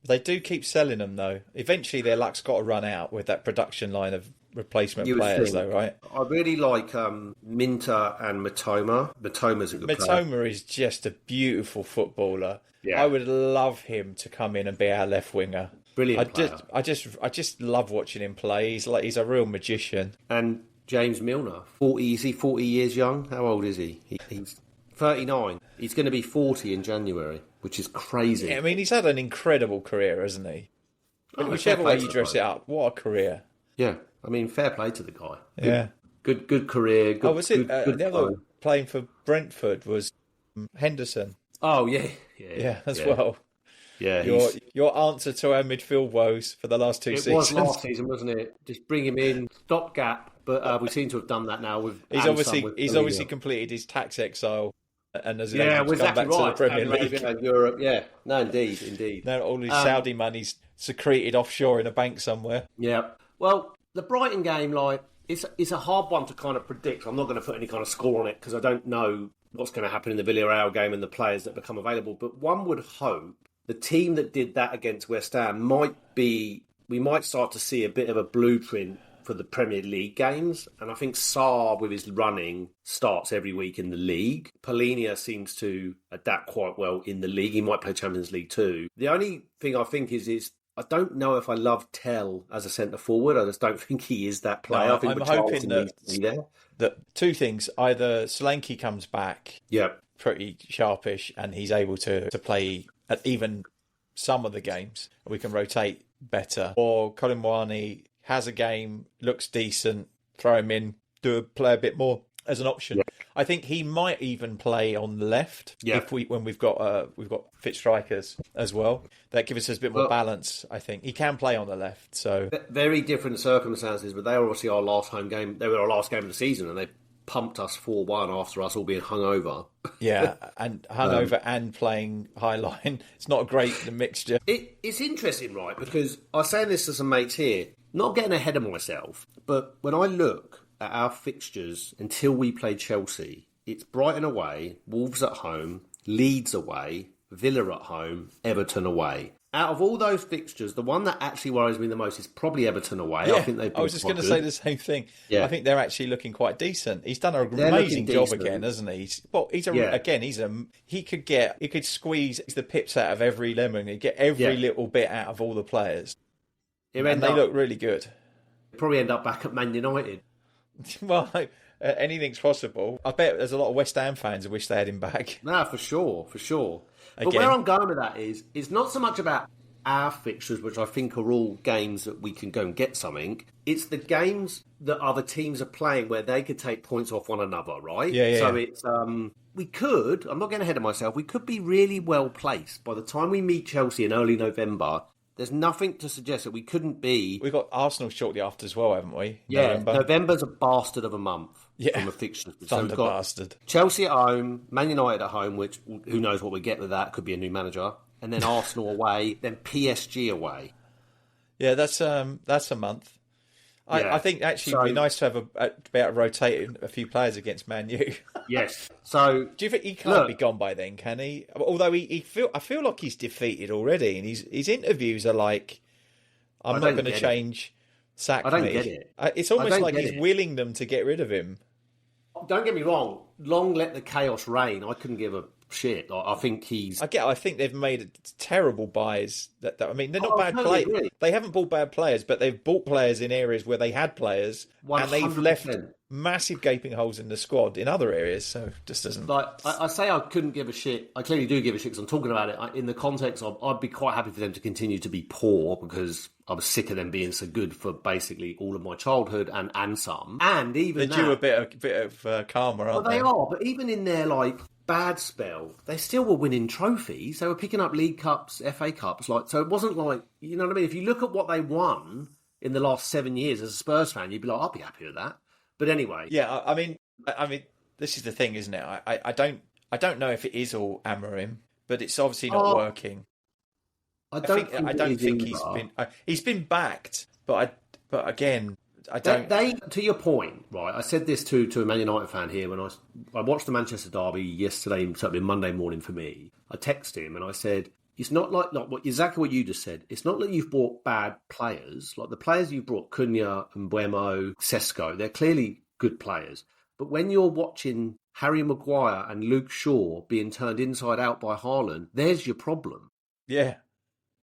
They do keep selling them, though. Eventually, their luck's got to run out with that production line of replacement players, though, right? I really like Minter and Matoma. Matoma's a good player. Matoma is just a beautiful footballer. Yeah. I would love him to come in and be our left winger. Brilliant player. I just love watching him play. He's a real magician. And James Milner, 40. Is he 40 years young? How old is he? He's 39. He's going to be 40 in January, which is crazy. Yeah, I mean, he's had an incredible career, hasn't he? Whichever way you dress it up, what a career. Yeah, I mean, fair play to the guy. Yeah. Good career. Good, was it? Good the other playing for Brentford was Henderson. Oh, yeah. Yeah, as well. Yeah, your answer to our midfield woes for the last two seasons. It was last season, wasn't it? Just bring him in, stopgap. But we seem to have done that now. With he's obviously completed his tax exile, and as able to come back to the Premier League, Europe. Yeah, no, indeed. Now all his Saudi money's secreted offshore in a bank somewhere. Yeah. Well, the Brighton game, it's a hard one to kind of predict. I'm not going to put any kind of score on it because I don't know what's going to happen in the Villarreal game and the players that become available. But one would hope the team that did that against West Ham we might start to see a bit of a blueprint for the Premier League games. And I think Sarr, with his running, starts every week in the league. Polinia seems to adapt quite well in the league. He might play Champions League too. The only thing I think is I don't know if I love Tell as a centre-forward. I just don't think he is that player. No, I think I'm hoping that two things. Either Solanke comes back pretty sharpish and he's able to play at even some of the games. We can rotate better. Or Colin Moani has a game, looks decent, throw him in, play a bit more as an option. Yeah. I think he might even play on the left when we've got fit strikers as well. That gives us a bit more balance. I think he can play on the left. So very different circumstances, but they were obviously our last home game. They were our last game of the season, and they pumped us 4-1 after us all being hungover. Yeah, and hungover and playing high line. It's not a great mixture. It's interesting, right? Because I was saying this to some mates here. Not getting ahead of myself, but when I look at our fixtures until we play Chelsea, it's Brighton away, Wolves at home, Leeds away, Villa at home, Everton away. Out of all those fixtures, the one that actually worries me the most is probably Everton away. Yeah, I think I was just going to say the same thing. Yeah. I think they're actually looking quite decent. He's done an amazing job again, hasn't he? He could squeeze the pips out of every lemon. He'd get every little bit out of all the players. And they look really good. Probably end up back at Man United. Well, anything's possible. I bet there's a lot of West Ham fans who wish they had him back. No, for sure. But where I'm going with that is, it's not so much about our fixtures, which I think are all games that we can go and get something. It's the games that other teams are playing where they could take points off one another, right? Yeah. So it's, we could, I'm not getting ahead of myself, we could be really well placed. By the time we meet Chelsea in early November, there's nothing to suggest that we couldn't be... We've got Arsenal shortly after as well, haven't we? Yeah, November's a bastard of a month from a fixture. Thunder bastard. Chelsea at home, Man United at home, which who knows what we get with that, could be a new manager, and then Arsenal away, then PSG away. Yeah, that's a month. I think actually it'd be nice to be able to rotate a few players against Man U. Yes. So do you think he can't be gone by then? Can he? Although I feel like he's defeated already, and his interviews are like, "I'm not going to change. Sack me." I don't get it. It's almost like he's willing them to get rid of him. Don't get me wrong. Long let the chaos reign. I couldn't give a shit. I think he's... I think they've made terrible buys. I mean, they're not bad players. Really. They haven't bought bad players, but they've bought players in areas where they had players, 100%. And they've left massive gaping holes in the squad in other areas. So it just doesn't... I say I couldn't give a shit. I clearly do give a shit because I'm talking about it in the context of I'd be quite happy for them to continue to be poor because I was sick of them being so good for basically all of my childhood and some. And even they're due a bit of karma, aren't they? They are, but even in their bad spell, they still were winning trophies. They were picking up League Cups, FA Cups. So it wasn't like, you know what I mean? If you look at what they won in the last 7 years as a Spurs fan, you'd be like, I'll be happy with that. But anyway. Yeah, I mean, this is the thing, isn't it? I don't know if it is all Amorim, but it's obviously not working. I don't think he's been backed, but again, I don't. They to your point, right? I said this to a Man United fan here when I watched the Manchester derby yesterday, certainly Monday morning for me. I texted him and I said, it's not like exactly what you just said. It's not that you've bought bad players. Like the players you've brought, Cunha and Mbeumo, Sesko, they're clearly good players. But when you're watching Harry Maguire and Luke Shaw being turned inside out by Haaland, there's your problem. Yeah.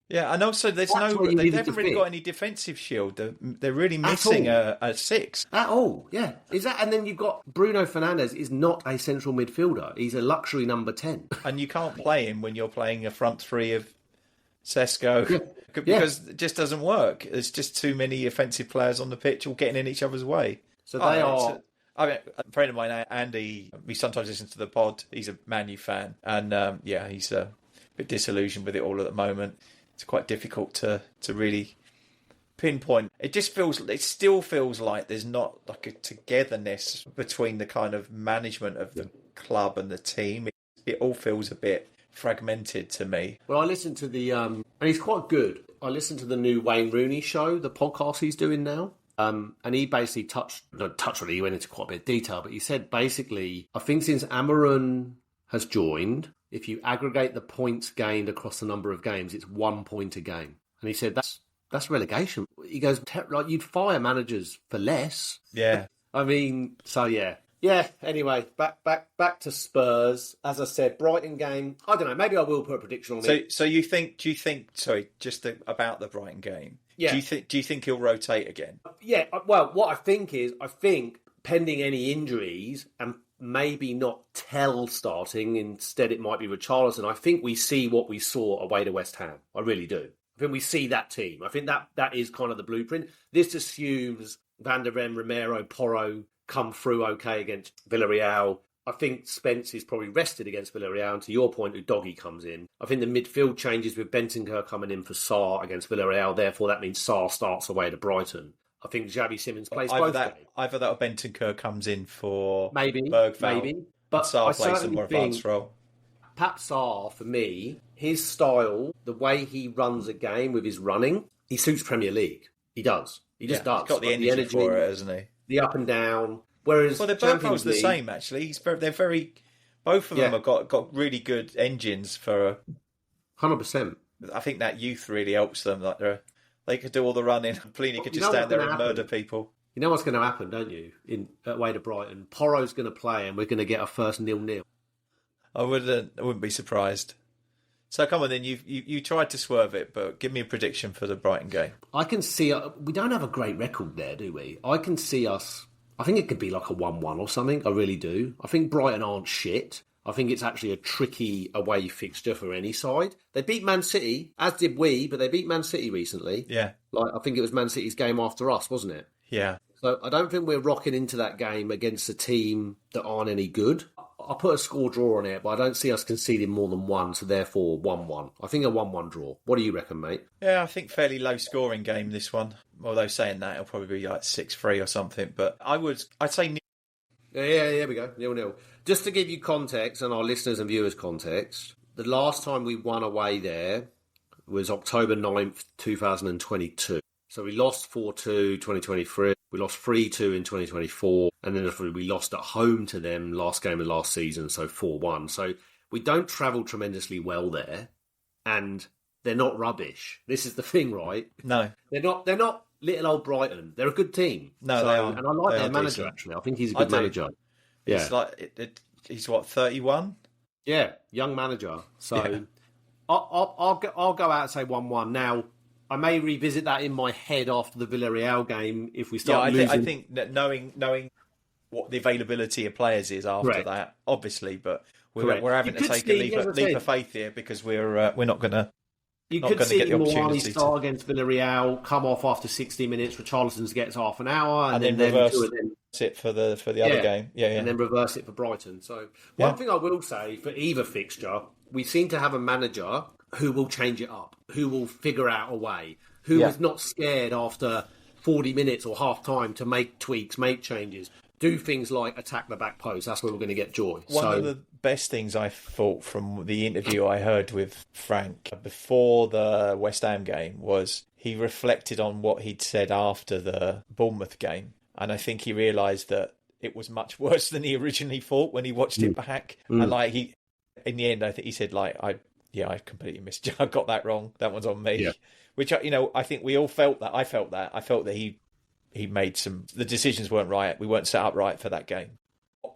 Yeah, and also they haven't really got any defensive shield. They're really missing a six. At all, yeah. And then you've got Bruno Fernandes is not a central midfielder. He's a luxury number 10. And you can't play him when you're playing a front three of Sesko because it just doesn't work. There's just too many offensive players on the pitch all getting in each other's way. So they are... a friend of mine, Andy, he sometimes listens to the pod. He's a Man U fan. And he's a bit disillusioned with it all at the moment. It's quite difficult to really pinpoint. It still feels like there's not like a togetherness between the kind of management of the club and the team. It all feels a bit fragmented to me. Well, I listened to and he's quite good. I listened to the new Wayne Rooney show, the podcast he's doing now. And he basically touched on it, he went into quite a bit of detail, but he said basically, I think since Amaran has joined, if you aggregate the points gained across the number of games, it's 1 point a game. And he said, that's relegation. He goes, like, you'd fire managers for less. Yeah. I mean, so yeah. Yeah, anyway, back to Spurs. As I said, Brighton game, I don't know, maybe I will put a prediction on it. So do you think, about the Brighton game, yeah. Do you think he'll rotate again? Yeah, well, what I think pending any injuries and maybe not Tell starting, instead it might be Richarlison. I think we see what we saw away to West Ham. I really do. I think we see that team. I think that is kind of the blueprint. This assumes Van der Ven, Romero, Porro come through okay against Villarreal. I think Spence is probably rested against Villarreal. And to your point, Udogie comes in. I think the midfield changes with Bentancur coming in for Sarr against Villarreal. Therefore, that means Sarr starts away to Brighton. I think Xavi Simons plays both games. Either that or Bentancur comes in for maybe. But Sarr plays the more advanced role. Pap Sarr, for me, his style, the way he runs a game with his running, he suits Premier League. He does. He just does. He's got the energy for it, hasn't he? The up and down. Whereas they're both the same, actually. Both of them have got really good engines for... 100%. I think that youth really helps them. Like they could do all the running. Pliny could just stand there and murder people. You know what's going to happen, don't you? Away to Brighton, Porro's going to play, and we're going to get our first 0-0. I wouldn't be surprised. So come on then, you tried to swerve it, but give me a prediction for the Brighton game. I can see, we don't have a great record there, do we? I can see us, I think it could be like a 1-1 or something, I really do. I think Brighton aren't shit. I think it's actually a tricky away fixture for any side. They beat Man City, as did we, but they beat Man City recently. Yeah. I think it was Man City's game after us, wasn't it? Yeah. So I don't think we're rocking into that game against a team that aren't any good. I'll put a score draw on it, but I don't see us conceding more than one, so therefore 1-1. I think a 1-1 draw. What do you reckon, mate? Yeah, I think fairly low scoring game, this one. Although saying that, it'll probably be like 6-3 or something. But I'd say... Yeah, here we go. 0-0. Just to give you context, and our listeners and viewers context, the last time we won away there was October 9th, 2022. So we lost 4-2 2023, we lost 3-2 in 2024, and then we lost at home to them last game of last season, so 4-1. So we don't travel tremendously well there, and they're not rubbish. This is the thing, right? No. They're not little old Brighton. They're a good team. No, they are. And I like their manager, decent. actually. I think he's a good manager. Yeah. It's like, he's what, 31? Yeah, young manager. So yeah. I'll go out and say 1-1. Now, I may revisit that in my head after the Villarreal game if we start losing. I think that knowing what the availability of players is after that, obviously, but we're having to take a leap of faith here because we're not going to. You could see Moani start against Villarreal, come off after 60 minutes. Richarlison gets half an hour, and then reverse it for the other game. Yeah, and then reverse it for Brighton. So one thing I will say for either fixture, we seem to have a manager who will change it up, who will figure out a way, who is not scared after 40 minutes or half time to make tweaks, make changes, do things like attack the back post. That's where we're going to get joy. One of the best things I thought from the interview I heard with Frank before the West Ham game was he reflected on what he'd said after the Bournemouth game. And I think he realised that it was much worse than he originally thought when he watched it back. And in the end, I think he said, I completely missed you. I got that wrong. That one's on me. Yeah. Which, I think we all felt that. I felt that. I felt that he made the decisions weren't right. We weren't set up right for that game.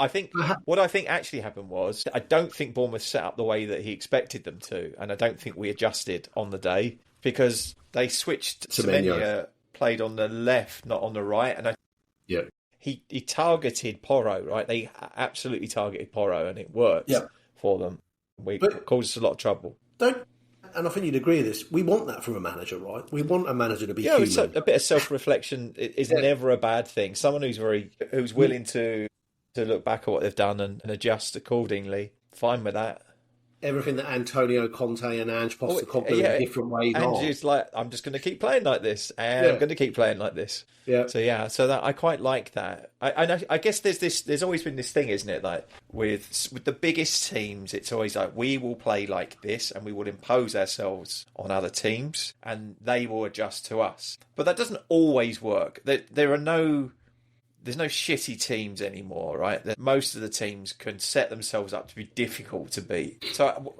I think what I think actually happened was I don't think Bournemouth set up the way that he expected them to. And I don't think we adjusted on the day because they switched. Semenya played on the left, not on the right. And he targeted Porro, right? They absolutely targeted Porro and it worked for them. It caused us a lot of trouble. And I think you'd agree with this. We want that from a manager, right? We want a manager to be human. Yeah, a bit of self-reflection is never a bad thing. Someone who's willing to look back at what they've done and adjust accordingly. Fine with that. Everything that Antonio Conte and Ange Postecoglou in different ways are. Ange's like, I'm just going to keep playing like this, and I'm going to keep playing like this. Yeah. So that I quite like that. I guess there's always been this thing, isn't it? Like with the biggest teams, it's always like we will play like this, and we will impose ourselves on other teams, and they will adjust to us. But that doesn't always work. There's no shitty teams anymore, right? Most of the teams can set themselves up to be difficult to beat. So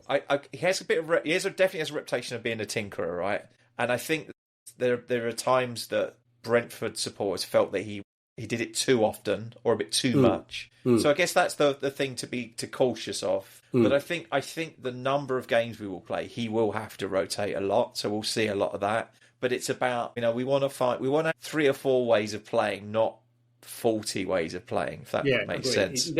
he definitely has a reputation of being a tinkerer, right? And I think there are times that Brentford supporters felt that he did it too often or a bit too much. So I guess that's the thing to be cautious of. But I think the number of games we will play, he will have to rotate a lot. So we'll see a lot of that. But it's about we want to 3 or 4 ways of playing, not 40 ways of playing, if that makes sense.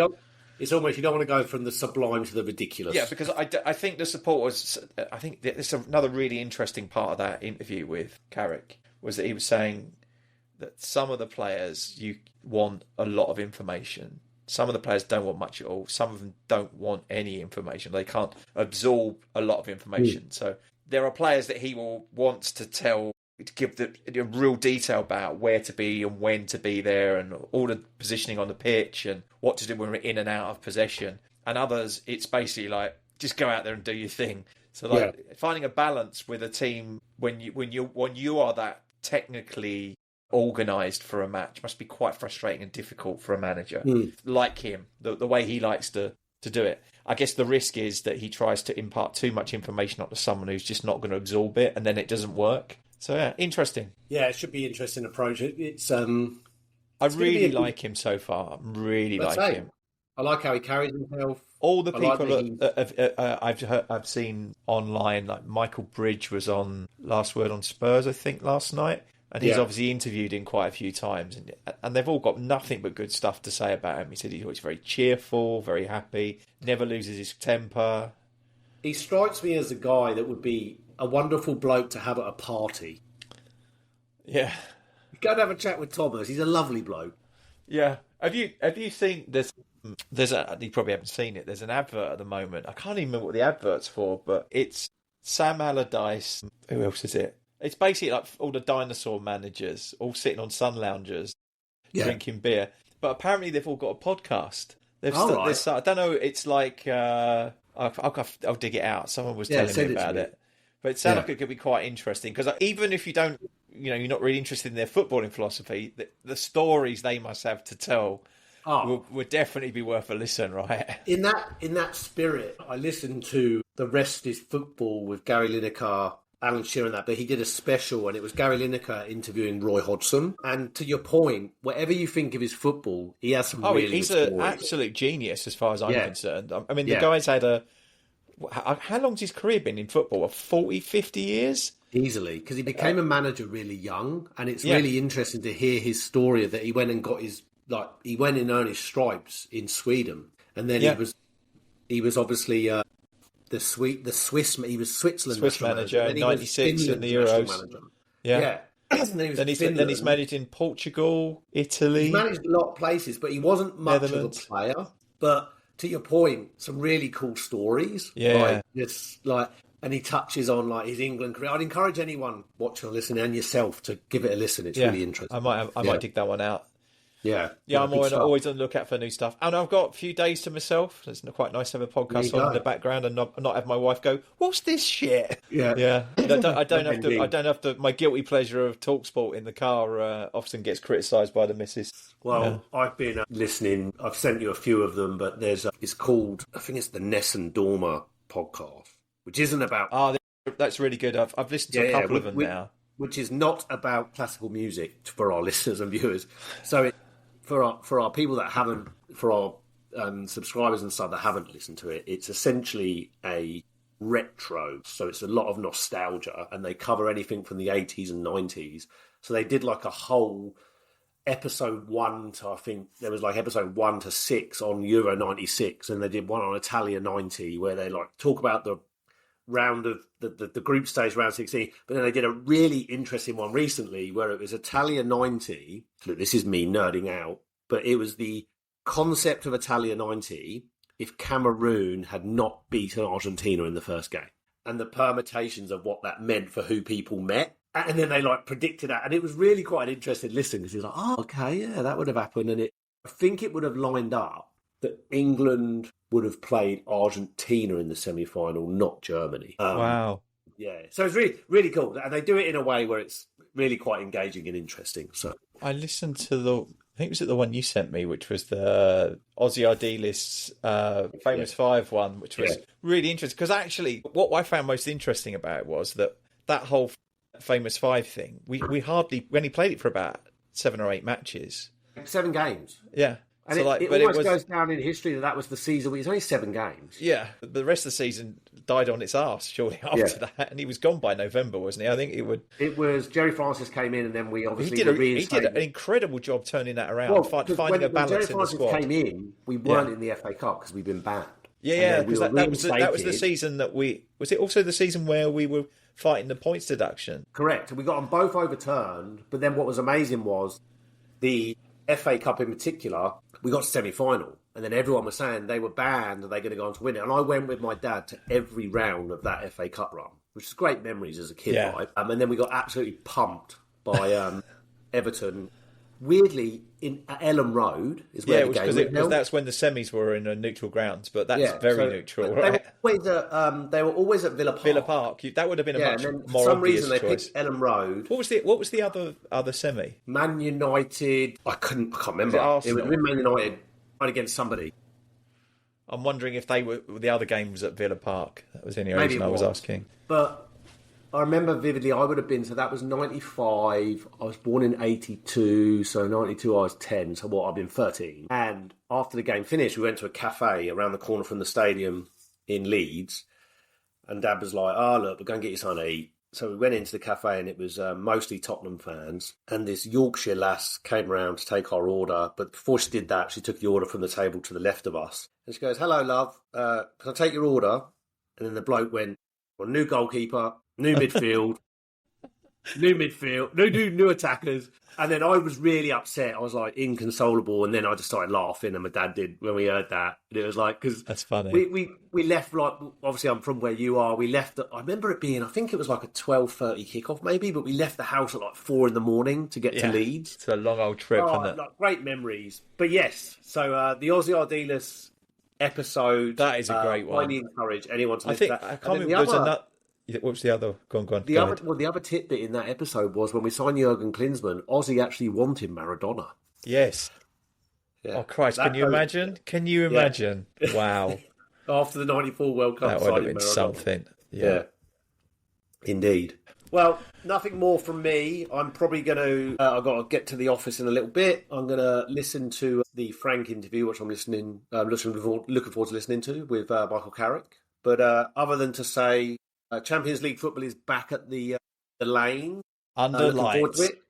It's almost, you don't want to go from the sublime to the ridiculous. Yeah, because I think the supporters, I think this is another really interesting part of that interview with Carrick, was that he was saying that some of the players, you want a lot of information. Some of the players don't want much at all. Some of them don't want any information. They can't absorb a lot of information. So there are players that he will want to give the real detail about where to be and when to be there and all the positioning on the pitch and what to do when we're in and out of possession. And others, it's basically like, just go out there and do your thing. So finding a balance with a team when you are that technically organised for a match must be quite frustrating and difficult for a manager like him. The way he likes to to do it. I guess the risk is that he tries to impart too much information onto someone who's just not going to absorb it, and then it doesn't work. So yeah, interesting. Yeah, it should be an interesting approach. I really like him so far. I really like him. I like how he carries himself. All the people I've seen online, like Michael Bridge was on Last Word on Spurs, I think, last night. And he's obviously interviewed him quite a few times. And they've all got nothing but good stuff to say about him. He said he's always very cheerful, very happy, never loses his temper. He strikes me as a guy that would be a wonderful bloke to have at a party. Yeah. Go and have a chat with Thomas. He's a lovely bloke. Yeah. Have you seen this? You probably haven't seen it. There's an advert at the moment. I can't even remember what the advert's for, but it's Sam Allardyce. Who else is it? It's basically like all the dinosaur managers all sitting on sun loungers, drinking beer. But apparently they've all got a podcast. I don't know. It's like I'll dig it out. Someone was telling me about it. But it sounds like it could be quite interesting because even if you don't, you're not really interested in their footballing philosophy, the stories they must have to tell would definitely be worth a listen, right? In that spirit, I listened to The Rest is Football with Gary Lineker, Alan Shearer, but he did a special and it was Gary Lineker interviewing Roy Hodgson. And to your point, whatever you think of his football, he has some really he's good an absolute genius as far as I'm concerned. I mean, the guy's had how long's his career been in football? 40, 50 years? Easily, because he became a manager really young, and it's really interesting to hear his story that he went and got he went and earned his stripes in Sweden, and then he was obviously Switzerland manager in '96 in the Euros. Then he's managed in Portugal, Italy. He's managed a lot of places, but he wasn't much of a player. But to your point, some really cool stories. Yeah, and he touches on his England career. I'd encourage anyone watching or listening and yourself to give it a listen. It's really interesting. I might dig that one out. Yeah, I'm always on the lookout for new stuff. And I've got a few days to myself. It's quite nice to have a podcast on in the background and not have my wife go, "What's this shit?" Yeah. I don't have to. My guilty pleasure of TalkSport in the car often gets criticised by the missus. Well, I've been listening. I've sent you a few of them, but it's called, I think it's the Ness and Dormer podcast, which isn't about. Oh, that's really good. I've listened to a couple of them now, which is not about classical music for our listeners and viewers. So for our people that haven't, for our subscribers and stuff that haven't listened to it, it's essentially a retro. So it's a lot of nostalgia, and they cover anything from the 80s and 90s. So they did a whole episode 1 to, I think there was episode 1 to 6 on Euro 96, and they did one on Italia 90 where they talk about the round of the group stage, round 16, but then they did a really interesting one recently where it was Italia 90. Look, this is me nerding out, but it was the concept of Italia 90 if Cameroon had not beaten Argentina in the first game, and the permutations of what that meant for who people met. And then they predicted that, and it was really quite an interesting listen because he was like, "Oh, okay, yeah, that would have happened." And I think it would have lined up that England would have played Argentina in the semi-final, not Germany. Wow. Yeah, so it's really, really cool, and they do it in a way where it's really quite engaging and interesting. So I listened to I think it was the one you sent me, which was the Ozzy Ardiles Famous Five one, which was really interesting because actually, what I found most interesting about it was that whole Famous Five thing. We only played it for about 7 or 8 matches. 7 games. Yeah. And it almost goes down in history that was the season. It was only 7 games. Yeah, but the rest of the season died on its arse shortly after that, and he was gone by November, wasn't he? I think it would. It was Jerry Francis came in, and then we obviously he did an incredible job turning that around, finding a balance in the squad. When Jerry Francis came in, we weren't in the FA Cup because we'd been banned. Yeah, because that was the season that we. Was it also the season where we were fighting the points deduction? Correct. We got them both overturned, but then what was amazing was the FA Cup in particular, we got to semi-final, and then everyone was saying they were banned and they're going to go on to win it. And I went with my dad to every round of that FA Cup run, which is great memories as a kid. Right? And then we got absolutely pumped by Everton. Weirdly, at Ellen Road is where the game was held. That's when the semis were in neutral grounds, but that's very neutral, right? They were always at Villa Park. Villa Park. That would have been a much more obvious choice. For some reason, they picked Ellen Road. What was the other semi? Man United. I can't remember. It was it would have been Man United against somebody. I'm wondering if they were the other game was at Villa Park. That was the only Maybe reason it I was was. asking. But I remember vividly, I would have been, so that was 95. I was born in 82, so 92 I was 10, so what, I've been 13. And after the game finished, we went to a cafe around the corner from the stadium in Leeds. And Dad was like, oh, look, we're going to get you something to eat. So we went into the cafe and it was mostly Tottenham fans. And this Yorkshire lass came around to take our order. But before she did that, she took the order from the table to the left of us. And she goes, hello, love, can I take your order? And then the bloke went, well, new goalkeeper, new midfield, new attackers. And then I was really upset. I was like inconsolable. And then I just started laughing. And my dad did when we heard that. And it was like, because That's funny. we left, like, obviously I'm from where you are. We left, I remember it being, I think it was like a 12:30 kickoff maybe, but we left the house at like 4 a.m. to get to Leeds. It's a long old trip, isn't it? Like, great memories. But yes, so the Aussie Ardiles episode. That is a great one. I highly encourage anyone to I listen think, to that. I can't remember, there's another... What was the other? Go on. The other tidbit in that episode was when we signed Jurgen Klinsmann, Aussie actually wanted Maradona. Yes. Yeah. Oh, Christ, can you imagine? Can you imagine? Wow. After the 94 World Cup, That would have signing been Maradona. something. Yeah. Indeed. Well, nothing more from me. I'm probably going to... I've got to get to the office in a little bit. I'm going to listen to the Frank interview, which I'm looking forward to listening to with Michael Carrick. But other than to say... Champions League football is back at the lane. Under Looking forward to lights. it.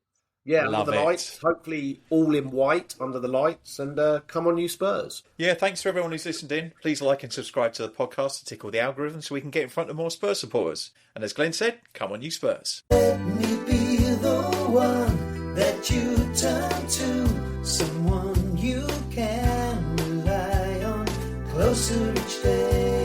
Yeah, Love under the it. lights. Hopefully all in white under the lights. And come on, you Spurs. Yeah, thanks for everyone who's listened in. Please like and subscribe to the podcast to tickle the algorithm so we can get in front of more Spurs supporters. And as Glenn said, come on, you Spurs. Let me be the one that you turn to, someone you can rely on closer each day.